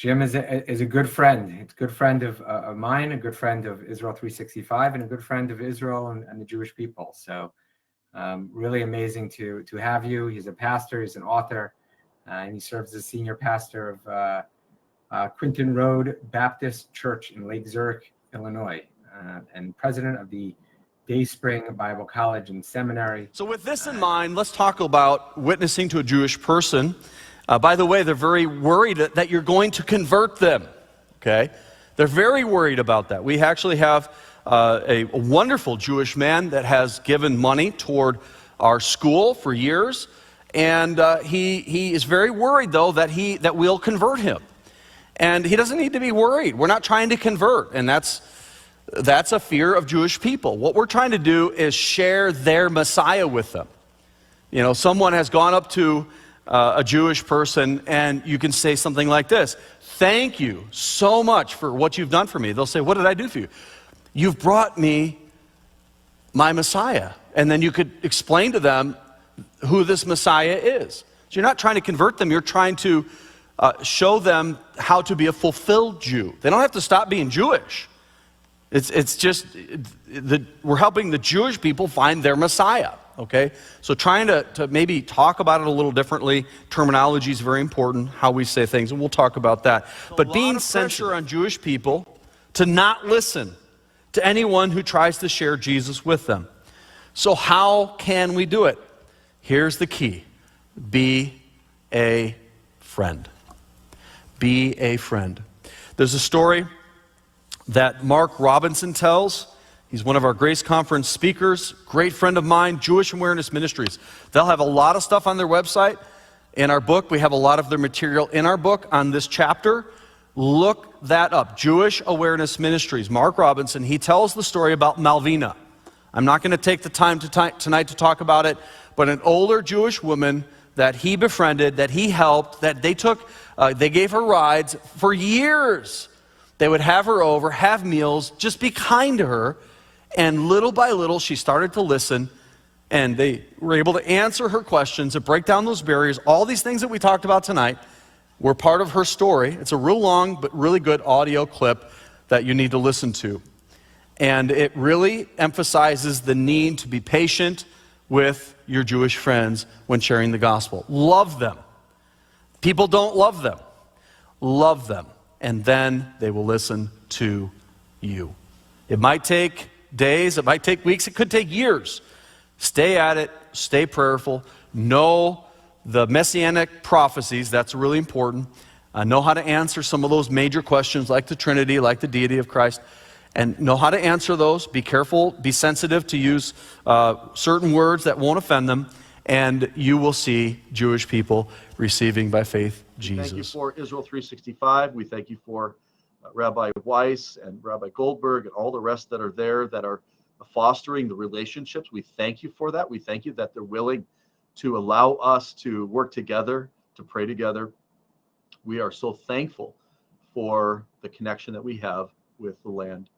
Jim is a good friend. It's a good friend of mine, a good friend of Israel 365, and a good friend of Israel and the Jewish people. So really amazing to have you. He's a pastor, he's an author, and he serves as senior pastor of Quinton Road Baptist Church in Lake Zurich, Illinois, and president of the Dayspring Bible College and Seminary. So with this in mind, let's talk about witnessing to a Jewish person. By the way, they're very worried that you're going to convert them, okay? They're very worried about that. We actually have a wonderful Jewish man that has given money toward our school for years, and he is very worried, though, that we'll convert him. And he doesn't need to be worried. We're not trying to convert, and that's a fear of Jewish people. What we're trying to do is share their Messiah with them. You know, someone has gone up to a Jewish person, and you can say something like this: "Thank you so much for what you've done for me." They'll say, "What did I do for you?" "You've brought me my Messiah." And then you could explain to them who this Messiah is. So you're not trying to convert them, you're trying to show them how to be a fulfilled Jew. They don't have to stop being Jewish. It's just we're helping the Jewish people find their Messiah. Okay, so trying to maybe talk about it a little differently. Terminology is very important, how we say things, and we'll talk about that. But being sensitive on Jewish people to not listen to anyone who tries to share Jesus with them. So how can we do it? Here's the key: be a friend. Be a friend. There's a story that Mark Robinson tells. He's one of our Grace Conference speakers, great friend of mine, Jewish Awareness Ministries. They'll have a lot of stuff on their website. In our book, we have a lot of their material in our book on this chapter. Look that up, Jewish Awareness Ministries. Mark Robinson, he tells the story about Malvina. I'm not going to take the time tonight to talk about it, but an older Jewish woman that he befriended, that he helped, that they gave her rides for years. They would have her over, have meals, just be kind to her. And little by little, she started to listen, and they were able to answer her questions and break down those barriers. All these things that we talked about tonight were part of her story. It's a real long but really good audio clip that you need to listen to. And it really emphasizes the need to be patient with your Jewish friends when sharing the gospel. Love them. People don't love them. Love them. And then they will listen to you. It might take days, it might take weeks, it could take years. Stay at it, stay prayerful, know the messianic prophecies, that's really important. Know how to answer some of those major questions like the Trinity, like the deity of Christ, and know how to answer those. Be careful, be sensitive to use certain words that won't offend them, and you will see Jewish people receiving by faith Jesus. Thank you for Israel 365. We thank you for Rabbi Weiss and Rabbi Goldberg and all the rest that are there that are fostering the relationships. We thank you for that. We thank you that they're willing to allow us to work together, to pray together. We are so thankful for the connection that we have with the land